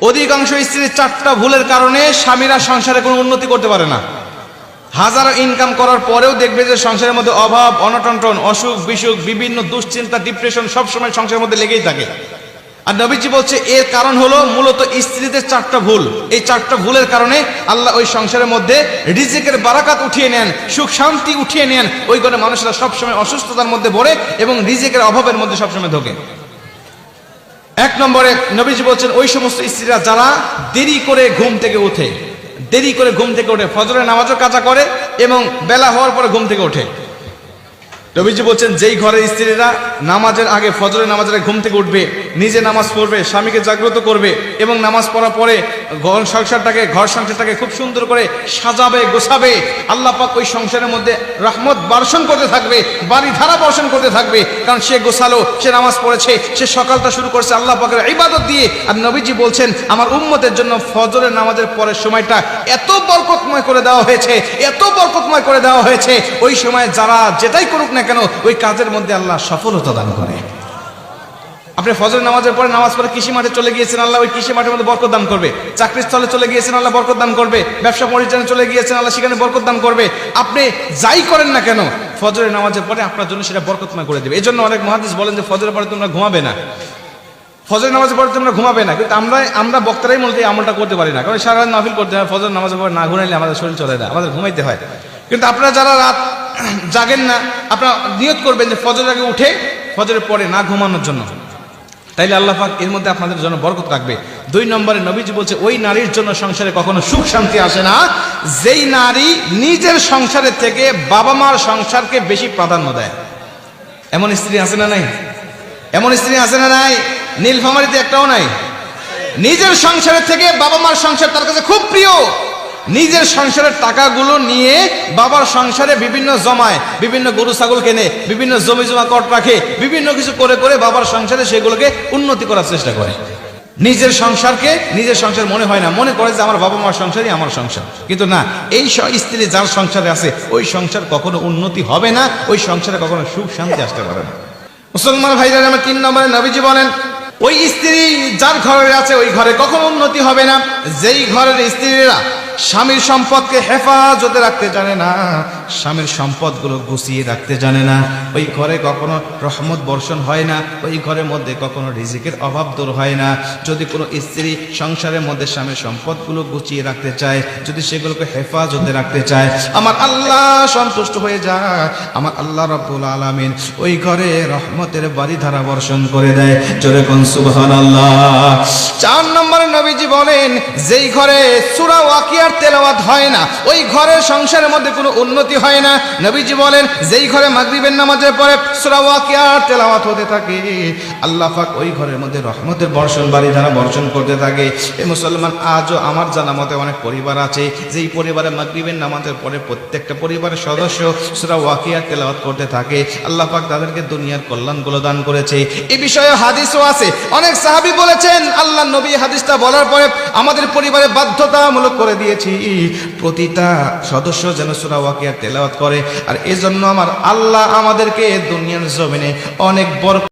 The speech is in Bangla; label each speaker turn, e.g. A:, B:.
A: অধিকাংশ স্ত্রীর 4টা ভুলের কারণে স্বামীরা সংসারে কোনো উন্নতি করতে পারে না। হাজারো ইনকাম করার পরেও দেখবে যে সংসারের মধ্যে অভাব, অনটন, অসুখ বিসুখ, বিভিন্ন দুশ্চিন্তা, ডিপ্রেশন সবসময় সংসারের মধ্যে লেগেই থাকে। আর নবীজি বলছে এর কারণ হলো মূলত স্ত্রীদের 4টা ভুল। এই 4টা ভুলের কারণে আল্লাহ ওই সংসারের মধ্যে রিজিকের বারাকাত উঠিয়ে নেন, সুখ শান্তি উঠিয়ে নেন। ওই ঘরে মানুষরা সবসময় অসুস্থতার মধ্যে পড়ে এবং রিজিকের অভাবের মধ্যে সবসময় ঢোকে। 1 নম্বরে নবীজি বলছেন ওই সমস্ত স্ত্রীরা যারা দেরি করে ঘুম থেকে ওঠে, ফজরের নামাজও কাজা করে এবং বেলা হওয়ার পরে ঘুম থেকে ওঠে। নবীজি বলছেন যেই ঘরের স্ত্রীরা নামাজের আগে, ফজরের নামাজের আগে ঘুম থেকে উঠবে, নিজে নামাজ পড়বে, স্বামীকে জাগ্রত করবে এবং নামাজ পড়ার পরে ঘর সংসারটাকে খুব সুন্দর করে সাজাবে, গোছাবে, আল্লাহ পাক ওই সংসারের মধ্যে রহমত বর্ষণ করতে থাকবে, বাড়ি ধারা বর্ষণ করতে থাকবে। কারণ সে গোছালো, সে নামাজ পড়েছে, সে সকালটা শুরু করছে আল্লাহ পাকের ইবাদত দিয়ে। আর নবীজি বলছেন আমার উম্মতের জন্য ফজরের নামাজের পরের সময়টা এত বরকতময় করে দেওয়া হয়েছে, ওই সময় যারা যেটাই করুক না কেন ওই কাজের মধ্যে আল্লাহ সফলতা দান করে। আপনি ফজর নামাজের পরে নামাজ পড়ে কৃষি মাঠে চলে গিয়েছেন, আল্লাহ ওই কৃষি মাঠের মধ্যে বরকত দান করবে। চাকরি স্থলে চলে গিয়েছেন, আল্লাহ বরকত দান করবে। ব্যবসা পরিচালনা চলে গিয়েছেন, আল্লাহ সেখানে বরকত দান করবে। আপনি যাই করেন না কেন ফজরের নামাজের পরে আপনার জন্য সেটা বরকতময় করে দেবে। এই জন্য অনেক মুহাদ্দিস বলেন যে ফজরের পরে তোমরা ঘুমাবে না, ফজরের নামাজের পরে তোমরা ঘুমাবে না। কিন্তু আমরা বক্তারাই মূলত এই আমলটা করতে পারি না, কারণ সারা রাত মাহফিল করতে হয়, ফজর নামাজের পরে না ঘুমাইলে আমাদের শরীর চলে না, আমাদের ঘুমাইতে হয়। কিন্তু আপনারা যারা রাত জাগেন না, আপনারা নিয়ত করবেন যে ফজরের আগে উঠে ফজরের পরে না ঘুমানোর জন্য, তাইলে আল্লাহ পাক এর মধ্যে আপনাদের জন্য বরকত রাখবে। 2 নম্বরে নবীজি বলছে ওই নারীর জন্য সংসারে কখনো সুখ শান্তি আসে না যেই নারী নিজের সংসারের থেকে বাবা মার সংসারকে বেশি প্রাধান্য দেয়। এমন স্ত্রী আছে না নাই? নীলফামারীতে একটাও নাই। নিজের সংসারের থেকে বাবা মার সংসার তার কাছে খুব প্রিয়। নিজের সংসারের টাকাগুলো নিয়ে বাবার সংসারে বিভিন্ন জমায়, বিভিন্ন গরু ছাগল কেনে, বিভিন্ন জমি জমা কট রাখে, বিভিন্ন কিছু করে বাবার সংসারে সেগুলোকে উন্নতি করার চেষ্টা করে। নিজের সংসার মনে হয় না, মনে করে যে আমার বাবা মার সংসারই আমার সংসার। কিন্তু না, এই স্ত্রী যার সংসারে আছে ওই সংসার কখনো উন্নতি হবে না, ওই সংসারে কখনো সুখ শান্তি আসতে পারে না। মুসলমান ভাইরা আমার 3 নম্বরে নবীজি বলেন ওই স্ত্রী যার ঘরে আছে ওই ঘরে কখনো উন্নতি হবে না যেই ঘরের স্ত্রীরা স্বামীর সম্পদকে হেফাজতে রাখতে জানে না, স্বামীর সম্পদগুলো গুছিয়ে রাখতে জানে না। ওই ঘরে কখনো রহমত বর্ষণ হয় না, ওই ঘরের মধ্যে কখনো রিজিকের অভাব দূর হয় না। যদি কোনো স্ত্রী সংসারের মধ্যে স্বামীর সম্পদগুলো গুছিয়ে রাখতে চায়, যদি সেগুলোকে হেফাজতে রাখতে চায়, আমার আল্লাহ সন্তুষ্ট হয়ে যায়, আমার আল্লাহ রাব্বুল আলামিন ওই ঘরে রহমতের বারিধারা বর্ষণ করে দেয়। জোরে কোন সুবহানাল্লাহ। 4 নম্বরে নবীজি বলেন যেই ঘরে সূরা ওয়াকিয়ার তেলাওয়াত হয় না ওই ঘরের সংসারের মধ্যে কোনো উন্নতি হয় না। নবীজি বলেন যেই ঘরে মাগরিবের নামাজের পরে সূরা ওয়াকিয়ার তেলাওয়াত হতে থাকে আল্লাহ পাক ওই ঘরের মধ্যে রহমতের বর্ষণ বারিধারা বর্ষণ করতে থাকে। এই মুসলমান আজও আমার জানা মতে অনেক পরিবার আছে যেই পরিবারে মাগরিবের নামাজের পরে প্রত্যেকটা পরিবারের সদস্য সূরা ওয়াকিয়ার তেলাওয়াত করতে থাকে। আল্লাহ পাক তাদেরকে দুনিয়ার কল্যাণগুলো দান করেছে। এই বিষয়ে হাদিসও আছে, অনেক সাহাবী বলেছেন আল্লাহর নবী হাদিসটা বলার পরে আমাদের পরিবারে বাধ্যতামূলক করে দিয়েছে প্রতিটা সদস্য যেন সূরা ওয়াকিয়া তেলাওয়াত করে। আর এজন্য আমার আল্লাহ আমাদেরকে দুনিয়ার জমিনে অনেক বড়